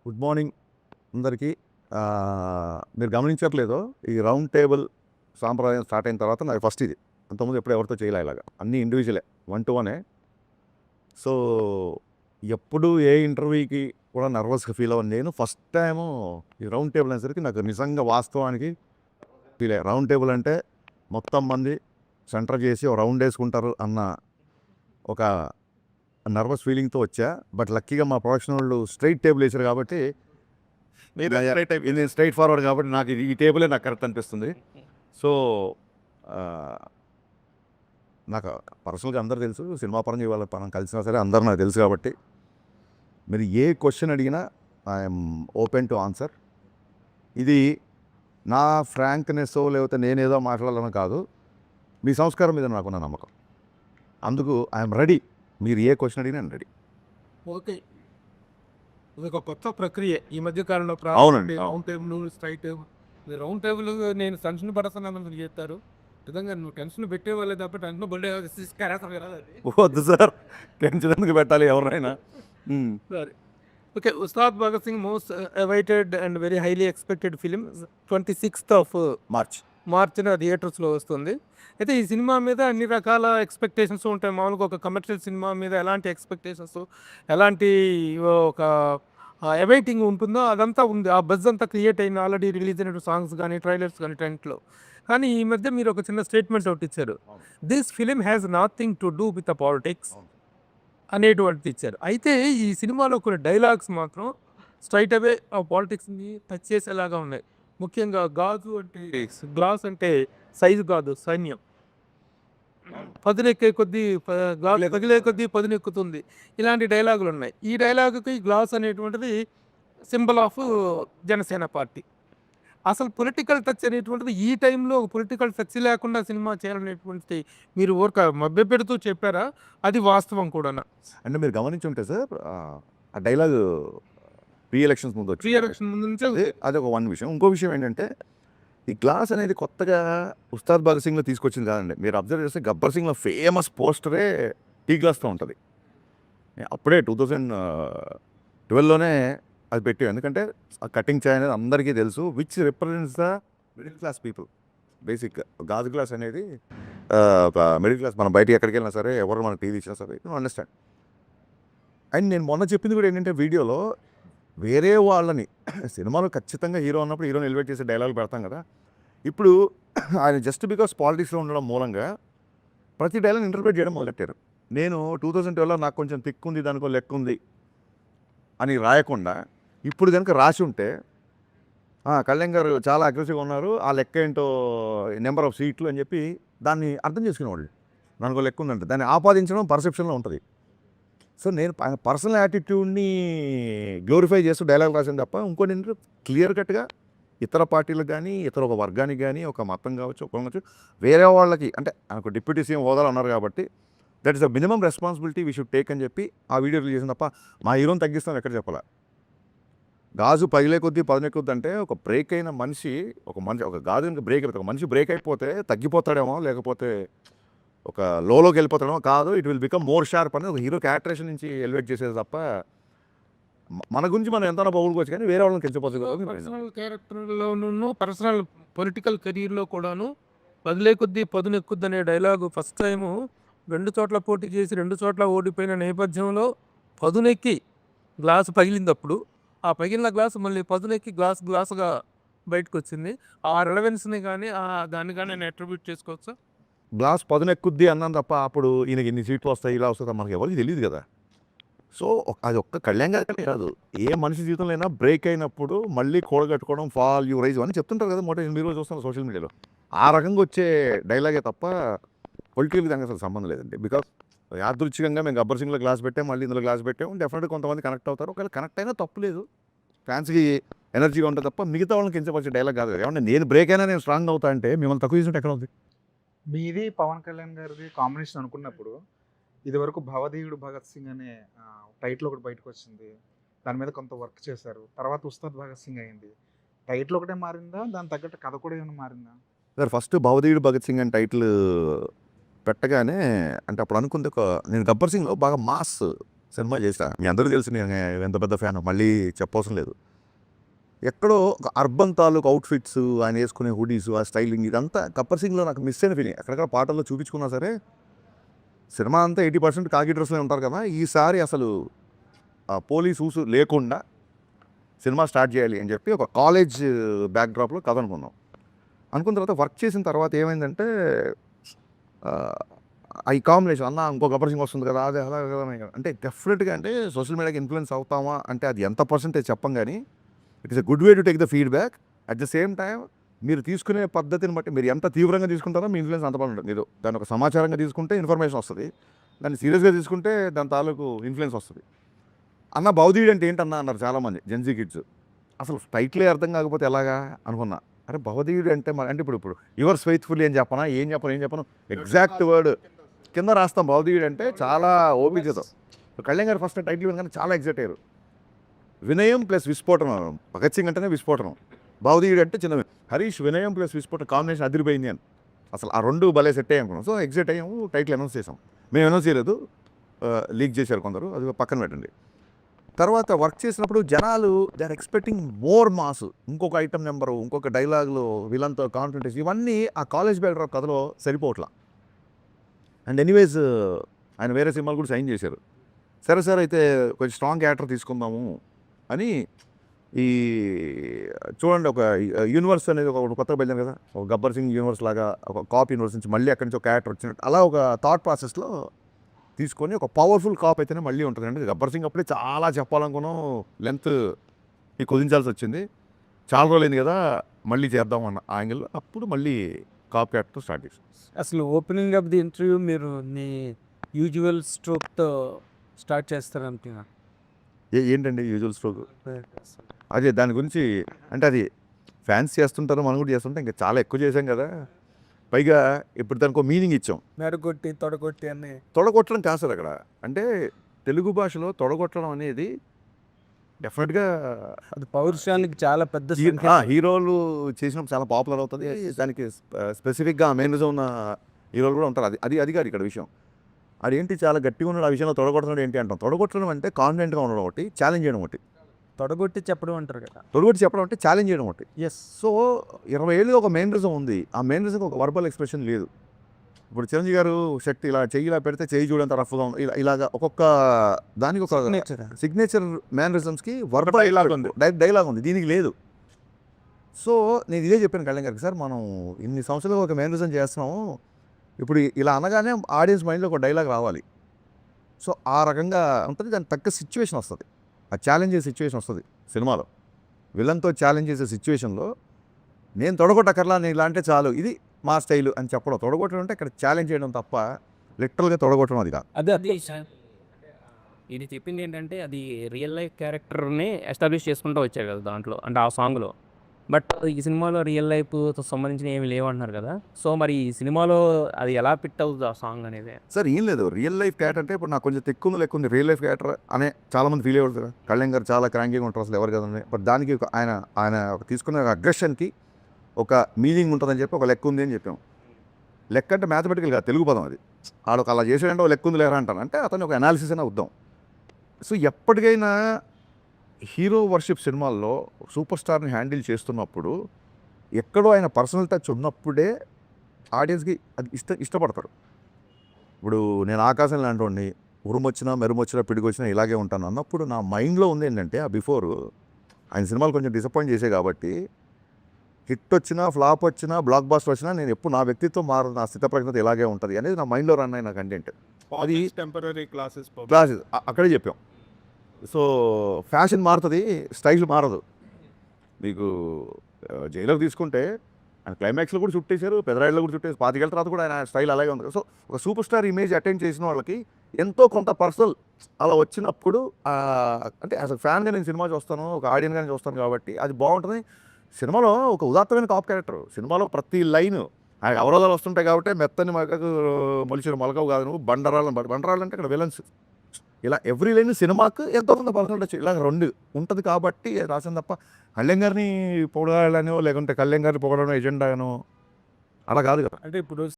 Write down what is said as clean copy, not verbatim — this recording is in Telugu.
గుడ్ మార్నింగ్ అందరికీ. మీరు గమనించట్లేదో ఈ రౌండ్ టేబుల్ సాంప్రదాయం స్టార్ట్ అయిన తర్వాత నాకు ఫస్ట్ ఇది. అంతకుముందు ఎప్పుడు ఎవరితో చేయలే ఇలాగా, అన్నీ ఇండివిజువలే, 1-to-1. సో ఎప్పుడు ఏ ఇంటర్వ్యూకి కూడా నర్వస్గా ఫీల్ అవ్వను నేను. ఫస్ట్ టైము ఈ రౌండ్ టేబుల్ అనేసరికి నాకు నిజంగా వాస్తవానికి ఫీల్ అయ్యా. రౌండ్ టేబుల్ అంటే మొత్తం మంది సెంటర్ చేసి ఒక రౌండ్ వేసుకుంటారు అన్న ఒక నర్వస్ ఫీలింగ్తో వచ్చా. బట్ లక్కీగా మా ప్రొడక్షన్ వాళ్ళు స్ట్రైట్ టేబుల్ వేసారు కాబట్టి ఇది స్ట్రైట్ ఫార్వర్డ్ కాబట్టి నాకు ఈ టేబులే నాకు కరెక్ట్ అనిపిస్తుంది. సో నాకు పర్సనల్గా అందరూ తెలుసు, సినిమా పరంగా ఇవాళ మనం కలిసినా సరే అందరూ నాకు తెలుసు కాబట్టి మీరు ఏ క్వశ్చన్ అడిగినా ఐఎమ్ ఓపెన్ టు ఆన్సర్. ఇది నా ఫ్రాంక్నెస్ లేకపోతే నేనేదో మాట్లాడాలని కాదు, మీ సంస్కారం మీద నాకున్న నమ్మకం. అందుకు ఐఎమ్ రెడీ. మీరు ఏ క్వశ్చన్ అడిగినా రెడీ. ఓకే, ఇది ఒక కొత్త ప్రక్రియ ఈ మధ్య కాలంలో. అవునండి. Round table, straight table. Round table నేను టెన్షన్ పడుతున్నాను చేస్తారు. నిజంగా నువ్వు టెన్షన్ పెట్టేవాళ్ళే తప్ప టెన్షన్ పడే వద్దు సార్, టెన్షన్ ఎందుకు పెట్టాలి ఎవరైనా. సరే, okay. Ustad Bhagat Singh most awaited and very highly expected film 26th మార్చ్న థియేటర్స్లో వస్తుంది. అయితే ఈ సినిమా మీద అన్ని రకాల ఎక్స్పెక్టేషన్స్ ఉంటాయి. మామూలుగా ఒక కమర్షియల్ సినిమా మీద ఎలాంటి ఎక్స్పెక్టేషన్స్, ఎలాంటి ఒక అవైటింగ్ ఉంటుందో అదంతా ఉంది. ఆ బజ్ అంతా క్రియేట్ అయింది ఆల్రెడీ రిలీజ్ అయిన సాంగ్స్ కానీ, ట్రైలర్స్ కానీ, టెంట్లో. కానీ ఈ మధ్య మీరు ఒక చిన్న స్టేట్మెంట్ ఒకటి ఇచ్చారు, this film has nothing to do with the politics అనేటువంటిది ఇచ్చారు. అయితే ఈ సినిమాలో కొన్ని డైలాగ్స్ మాత్రం స్ట్రైట్ అవే ఆ పాలిటిక్స్ని టచ్ చేసేలాగా ఉన్నాయి. ముఖ్యంగా గాజు అంటే గ్లాస్ అంటే సైజు కాదు, సైన్యం. పదునెక్కే కొద్దీ పగిలే కొద్దీ పదునెక్కుతుంది. ఇలాంటి డైలాగులు ఉన్నాయి. ఈ డైలాగుకి గ్లాస్ అనేటువంటిది సింబల్ ఆఫ్ జనసేన పార్టీ. అసలు పొలిటికల్ టచ్ అనేటువంటిది ఈ టైంలో పొలిటికల్ టచ్ లేకుండా సినిమా చేయాలనేటువంటి మీరు ఊరక మభ్య పెడుతూ చెప్పారా? అది వాస్తవం కూడా. అంటే మీరు గమనించుంటే సార్, ఆ డైలాగ్ ప్రీ ఎలక్షన్స్ ముందు ప్రీ ఎలక్షన్ ముందు నుంచే అది ఒక విషయం. ఇంకో విషయం ఏంటంటే, ఈ గ్లాస్ అనేది కొత్తగా ఉస్తాద్ భగత్ సింగ్లో తీసుకొచ్చింది కాదండి. మీరు అబ్జర్వ్ చేస్తే గబ్బర్ సింగ్లో ఫేమస్ పోస్టరే టీ గ్లాస్తో ఉంటుంది. అప్పుడే 2012లోనే అది పెట్టాం. ఎందుకంటే ఆ కటింగ్ చాయ్ అనేది అందరికీ తెలుసు, which represents the middle class people. Basic గాజు గ్లాస్ అనేది మిడిల్ క్లాస్. మనం బయటికి ఎక్కడికి వెళ్ళినా సరే, ఎవరు మన టీవీ ఇచ్చినా సరే, యూ అండర్స్టాండ్. అండ్ నేను మొన్న చెప్పింది కూడా ఏంటంటే, వీడియోలో వేరే వాళ్ళని సినిమాలో ఖచ్చితంగా హీరో ఉన్నప్పుడు హీరోని ఎలివేట్ చేసే డైలాగులు పెడతాం కదా. ఇప్పుడు ఆయన జస్ట్ బికాస్ పాలిటిక్స్లో ఉండడం మూలంగా ప్రతి డైలాగ్ ఇంటర్ప్రిట్ చేయడం మొదలెట్టారు. నేను 2012లో నాకు కొంచెం తిక్కు ఉంది, దానికో లెక్క ఉంది అని రాయకుండా ఇప్పుడు కనుక రాసి ఉంటే, కళ్యాణ్ గారు చాలా అగ్రెసివ్గా ఉన్నారు, ఆ లెక్క ఏంటో నెంబర్ ఆఫ్ సీట్లు అని చెప్పి దాన్ని అర్థం చేసుకునేవాళ్ళు. దానికో లెక్క ఉందంటే దాన్ని ఆపాదించడం పర్సెప్షన్లో ఉంటుంది. సో నేను పర్సనల్ యాటిట్యూడ్ని గ్లోరిఫై చేస్తూ డైలాగ్ రాసాను తప్ప ఇంకోటి ఏంటంటే, క్లియర్ కట్గా ఇతర పార్టీలకు కానీ, ఇతర ఒక వర్గానికి కానీ, ఒక మతం కావచ్చు, ఒక కావచ్చు, వేరే వాళ్ళకి అంటే ఆయనకు డిప్యూటీ సీఎం హోదాలు అన్నారు కాబట్టి that is the minimum responsibility we should take అని చెప్పి ఆ వీడియో రిలీజ్ చేసిన తప్ప మా హీరోని తగ్గిస్తాం ఎక్కడ చెప్పాలా. గాజు పగిలే కొద్దీ పదునెక్కుద్ది అంటే, ఒక బ్రేక్ అయిన మనిషి, ఒక గాజు బ్రేక్ అయిపోతే, ఒక మనిషి బ్రేక్ అయిపోతే తగ్గిపోతాడేమో, లేకపోతే ఒక లోకి వెళ్ళిపోతాడేమో కాదు, it will become more sharp అనేది ఒక హీరో క్యారెక్టరేషన్ నుంచి ఎలివేట్ చేసేది తప్ప మన గురించి మనం ఎంత పొగుడుకోవచ్చు కానీ వేరే వాళ్ళని కెలిచిపోతుంది. పర్సనల్ క్యారెక్టర్లోనూ పర్సనల్ పొలిటికల్ కెరీర్లో కూడాను పదిలే కొద్దీ పదునెక్కుద్ది అనే డైలాగు ఫస్ట్ టైము 2 చోట్ల పోటీ చేసి 2 చోట్ల ఓడిపోయిన నేపథ్యంలో పదునెక్కి గ్లాసు పగిలినప్పుడు ఆ పగిలిన గ్లాసు మళ్ళీ పదునెక్కి గ్లాసుగా బయటకు వచ్చింది. ఆ రెలవెన్స్ని కానీ దాన్ని కానీ నేను అట్రిబ్యూట్ చేసుకోవచ్చా? గ్లాస్ పదునెక్కుద్ది అన్నాను తప్ప అప్పుడు ఈయనకి ఇన్ని సీట్లు వస్తాయి, ఇలా వస్తుంది మనకి ఎవరికి తెలియదు కదా. సో అది ఒక్క కళ్యాణ్ గారికనే కాదు, ఏ మనిషి జీవితంలో అయినా బ్రేక్ అయినప్పుడు మళ్ళీ కూడగట్టుకోవడం, ఫాల్ యూ రైజ్ అని చెప్తుంటారు కదా. మీరు రోజు చూస్తున్నారు సోషల్ మీడియాలో, ఆ రకంగా వచ్చే డైలాగే తప్ప పొలిటికల్ దానికి అసలు సంబంధం లేదండి. బికాస్ యాదృచ్ఛికంగా మేము గబ్బర్ సింగ్లో గ్లాస్ పెట్టాం, మళ్ళీ ఇందులో గ్లాస్ పెట్టాం, డెఫినెట్గా కొంతమంది కనెక్ట్ అవుతారు. ఒకవేళ కనెక్ట్ అయినా తప్పు లేదు, ఫ్యాన్స్కి ఎనర్జీగా ఉంటుంది తప్ప మిగతా వాళ్ళకి కించపరిచే డైలాగ్ కాదు. ఏమంటే నేను బ్రేక్ అయినా నేను స్ట్రాంగ్ అవుతా అంటే మిమ్మల్ని తక్కువ చేసినట్టు ఎక్కడ ఉంది? మీది పవన్ కళ్యాణ్ గారిది కాంబినేషన్ అనుకున్నప్పుడు ఇదివరకు భవదీయుడు భగత్ సింగ్ అనే టైటిల్ ఒకటి బయటకు వచ్చింది. దాని మీద కొంత వర్క్ చేశారు. తర్వాత ఉస్తాద్ భగత్ సింగ్ అయింది. టైటిల్ ఒకటే మారిందా, దాని తగ్గట్టు కథ కూడా ఏమైనా మారిందా? సార్ ఫస్ట్ భవదీయుడు భగత్ సింగ్ అని టైటిల్ పెట్టగానే అంటే అప్పుడు అనుకుంది నేను గబ్బర్ సింగ్లో బాగా మాస్ సినిమా చేశా. మీ అందరికీ తెలుసు నేను ఎంత పెద్ద ఫ్యాన్, మళ్ళీ చెప్పవసరం లేదు. ఎక్కడో ఒక అర్బన్ తాలూకు అవుట్ఫిట్స్, ఆయన వేసుకునే హుడీస్, ఆ స్టైలింగ్ ఇదంతా గబ్బర్ సింగ్లో నాకు మిస్ అయిన ఫీలింగ్. ఎక్కడెక్కడ పాటల్లో చూపించుకున్నా సరే సినిమా అంతా 80% కాకి డ్రెస్లో ఉంటారు కదా, ఈసారి అసలు ఆ పోలీస్ ఊసు లేకుండా సినిమా స్టార్ట్ చేయాలి అని చెప్పి ఒక కాలేజ్ బ్యాక్డ్రాప్లో కథ అనుకున్న తర్వాత వర్క్ చేసిన తర్వాత ఏమైందంటే ఈ కాంబినేషన్ అన్న ఇంకో గబ్బర్ సింగ్ వస్తుంది కదా, అదే అలా అంటే డెఫినెట్గా అంటే సోషల్ మీడియాకి ఇన్ఫ్లుయెన్స్ అవుతామా అంటే అది ఎంత పర్సెంటేజ్ చెప్పం, కానీ it is a good way to take the feedback. At the same time మీరు తీసుకునే పద్ధతిని బట్టి మీరు ఎంత తీవ్రంగా తీసుకుంటారో మీ ఇన్ఫ్లుయెన్స్ అంత బాగుంటుంది. మీరు దాన్ని ఒక సమాచారంగా తీసుకుంటే ఇన్ఫర్మేషన్ వస్తుంది, దాన్ని సీరియస్గా తీసుకుంటే దాని తాలూకు ఇన్ఫ్లుయెన్స్ వస్తుంది. అన్న భౌదీయుడు అంటే ఏంటన్నా అన్నారు చాలామంది జెన్జీ కిడ్స్. అసలు టైటిలే అర్థం కాకపోతే ఎలాగా అనుకున్నా. అరే భౌదీయుడు అంటే అంటే ఇప్పుడు యువర్స్ ఫెయిత్ఫుల్లీ అని చెప్పనా, ఏం చెప్పను ఎగ్జాక్ట్ వర్డ్ కింద రాస్తాం. భౌదీయుడు అంటే చాలా ఓపికతో. కళ్యాణ్ గారు ఫస్ట్ టైటిల్ వినగానే చాలా ఎగ్జైట్ అయ్యారు. వినయం ప్లస్ విస్ఫోటనం. భగత్ సింగ్ అంటేనే విస్ఫోటనం, భౌదీయుడు అంటే చిన్న. హరీష్ వినయం ప్లస్ విస్ఫోటనం కాంబినేషన్ అదిరిపోయింది అని అసలు ఆ రెండు భలే సెట్ అయ్యాం అనుకున్నాం. సో ఎగ్జైట్ అయ్యాము, టైటిల్ అనౌన్స్ చేసాం. మేము అనౌన్స్ చేయలేదు, లీక్ చేశారు కొందరు, అది పక్కన పెట్టండి. తర్వాత వర్క్ చేసినప్పుడు జనాలు they are expecting more mass, ఇంకొక ఐటమ్ నెంబరు, ఇంకొక డైలాగులు, విలన్తో కాన్ఫిడెన్స్, ఇవన్నీ ఆ కాలేజ్ బ్యాక్డ్రాప్ కథలో సరిపోవట్లా. అండ్ ఎనీవేస్ ఆయన వేరే సినిమాలు కూడా సైన్ చేశారు. సరే సార్ అయితే కొంచెం స్ట్రాంగ్ యాక్టర్ తీసుకుందాము అని ఈ చూడండి ఒక యూనివర్స్ అనేది ఒక కొత్తగా వెళ్ళాను కదా, ఒక గబ్బర్ సింగ్ యూనివర్స్ లాగా ఒక కాప్ యూనివర్స్ నుంచి మళ్ళీ అక్కడి నుంచి ఒక క్యారెక్టర్ వచ్చినట్టు అలా ఒక థాట్ ప్రాసెస్లో తీసుకొని ఒక పవర్ఫుల్ కాప్ అయితేనే మళ్ళీ ఉంటుంది. అంటే గబ్బర్ సింగ్ అప్పుడే చాలా చెప్పాలనుకున్నాం, లెంత్ కుదించాల్సి వచ్చింది. చాలా రోజులైంది కదా, మళ్ళీ చేద్దాం అన్న యాంగిల్, అప్పుడు మళ్ళీ కాప్ క్యారెక్టర్ స్టార్ట్ చేసాం. అసలు ఓపెనింగ్ ఆఫ్ ది ఇంటర్వ్యూ మీరు నీ యూజువల్ స్ట్రోక్తో స్టార్ట్ చేస్తారంటున్నా. ఏంటండి యూజువల్ స్ట్రోక్? అదే దాని గురించి అంటే అది ఫ్యాన్స్ చేస్తుంటారు, మనం కూడా చేస్తుంటాం, ఇంకా చాలా ఎక్కువ చేసాం కదా. పైగా ఇప్పుడు దానికి ఒక మీనింగ్ ఇచ్చాం. మెరగొట్టి తొడగొట్టి అని. తొడగొట్టడం కాదు సార్ అక్కడ. అంటే తెలుగు భాషలో తొడగొట్టడం అనేది డెఫినెట్గా అది పౌరుషానికి చాలా పెద్ద హీరోలు చేసినప్పుడు చాలా పాపులర్ అవుతుంది. దానికి స్పెసిఫిక్గా మేనరిజం ఉన్న హీరోలు కూడా ఉంటారు. అది కాదు ఇక్కడ విషయం. అదేంటి చాలా గట్టిగా ఉన్నాడు, ఆ విషయంలో తొడగొట్టడం ఏంటి అంటాం. తొడగొట్టడం అంటే కాన్ఫిడెంట్గా ఉండడం ఒకటి, ఛాలెంజ్ చేయడం ఒకటి. తొడగొట్టి చెప్పడం అంటారు కదా, తొడగొట్టి చెప్పడం అంటే ఛాలెంజ్ చేయడం ఒకటి. ఎస్. సో 20 ఏళ్ళుగా ఒక మేనరిజం ఉంది, ఆ మేనరిజంకి ఒక వర్బల్ ఎక్స్ప్రెషన్ లేదు. ఇప్పుడు చిరంజీవి గారు శక్తి ఇలా చెయ్యి ఇలా పెడితే చెయ్యి చూడంత రఫ్గా ఉంది, ఇలాగా ఒక్కొక్క దానికి ఒక సిగ్నేచర్ మేనరిజమ్స్కి వర్బల్ డైలాగ్ ఉంది, దీనికి లేదు. సో నేను ఇదే చెప్పాను కళ్యాణ్ గారికి, సార్ మనం ఇన్ని సంవత్సరాలుగా ఒక మేనరిజం చేస్తున్నాము, ఇప్పుడు ఇలా అనగానే ఆడియన్స్ మైండ్లో ఒక డైలాగ్ రావాలి. సో ఆ రకంగా ఉంటుంది, దానికి తగ్గ సిచ్యువేషన్ వస్తుంది, ఆ ఛాలెంజ్ చేసే సిచ్యువేషన్ వస్తుంది సినిమాలో. విలన్తో ఛాలెంజ్ చేసే సిచ్యువేషన్లో నేను తొడగొట్టకర్లా, నేను ఇలా అంటే చాలు, ఇది మా స్టైలు అని చెప్పడం. తొడగొట్టడం అంటే ఇక్కడ ఛాలెంజ్ చేయడం తప్ప లిటరల్గా తొడగొట్టడం అది కాదు. అది ఇది చెప్పింది ఏంటంటే అది రియల్ లైఫ్ క్యారెక్టర్ని ఎస్టాబ్లిష్ చేసుకుంటూ వచ్చారు కదా దాంట్లో, అంటే ఆ సాంగ్లో. బట్ ఈ సినిమాలో రియల్ లైఫ్తో సంబంధించిన ఏమి లేవంటున్నారు కదా, సో మరి ఈ సినిమాలో అది ఎలా ఫిట్ అవుతుంది ఆ సాంగ్ అనేది? సార్ ఏం లేదు, రియల్ లైఫ్ క్యారెక్టర్ అంటే ఇప్పుడు నాకు కొంచెం తెక్కుంది లెక్కుంది రియల్ లైఫ్ క్యారెక్టర్ అనే చాలామంది ఫీల్ అయ్యారు కదా. కళ్యాణ్ గారు చాలా క్రాంకీగా ఉంటారు, అసలు ఎవరు కదండి. బట్ దానికి ఆయన తీసుకున్న అగ్రెషన్కి ఒక మీనింగ్ ఉంటుందని చెప్పి ఒక లెక్క ఉంది అని చెప్పాం. లెక్క అంటే మ్యాథమెటికల్ కాదు, తెలుగు పదం అది. ఆడొక అలా చేసాడంటే ఒక లెక్క ఉంది లేరా అంటాను, అంటే అతను ఒక అనాలిసిస్ అయినా వద్దాం. సో ఎప్పటికైనా హీరో వర్షిప్ సినిమాల్లో సూపర్ స్టార్ని హ్యాండిల్ చేస్తున్నప్పుడు ఎక్కడో ఆయన పర్సనల్ టచ్ ఉన్నప్పుడే ఆడియన్స్కి అది ఇష్టపడతారు. ఇప్పుడు నేను ఆకాశం లాంటి వాడిని, ఉరుమొచ్చినా మెరుమొచ్చినా పిడిగొచ్చినా ఇలాగే ఉంటాను అన్నప్పుడు నా మైండ్లో ఉంది ఏంటంటే ఆ బిఫోర్ ఆయన సినిమాలు కొంచెం డిసప్పాయింట్ చేసే కాబట్టి హిట్ వచ్చినా ఫ్లాప్ వచ్చినా బ్లాక్ బాస్టర్ వచ్చినా నేను ఎప్పుడు నా వ్యక్తిత్వం మారదు, నా స్థితప్రజ్ఞత ఇలాగే ఉంటుంది అనేది నా మైండ్లో రన్ అయిన కంటెంట్. అది టెంపరీ క్లాసెస్ అక్కడే చెప్పాం. సో ఫ్యాషన్ మారుతుంది, స్టైల్ మారదు. మీకు జైలర్ తీసుకుంటే ఆయన క్లైమాక్స్లో కూడా చుట్టేశారు, పెదరాయిల్లో కూడా చుట్టేసి 25 ఏళ్ళ తర్వాత కూడా ఆయన స్టైల్ అలాగే ఉంది. సో ఒక సూపర్ స్టార్ ఇమేజ్ అటెండ్ చేసిన వాళ్ళకి ఎంతో కొంత పర్సనల్ అలా వచ్చినప్పుడు అంటే యాజ్ అ ఫ్యాన్గా నేను సినిమా చూస్తాను, ఒక ఆడియన్గా చూస్తాను కాబట్టి అది బాగుంటుంది. సినిమాలో ఒక ఉదాత్తమైన కాప్ క్యారెక్టర్, సినిమాలో ప్రతి లైను ఆయన అవరోధాలు వస్తుంటాయి కాబట్టి మెత్తని మొలకకు మొలిచిన మొలకవు కాదు నువ్వు, బండరాళ్ళు అంటే ఇక్కడ విలన్స్, ఇలా ఎవ్రీ లైన్ సినిమాకు ఎంతో కొంత పర్సనల్ టచ్ ఇలా రెండు ఉంటుంది కాబట్టి రాసింది తప్ప కళ్యాణ్ గారిని పొగడాలనో లేకుంటే కళ్యాణ్ గారిని పొగడనో ఎజెండానో అలా కాదు కదా. అంటే ఇప్పుడు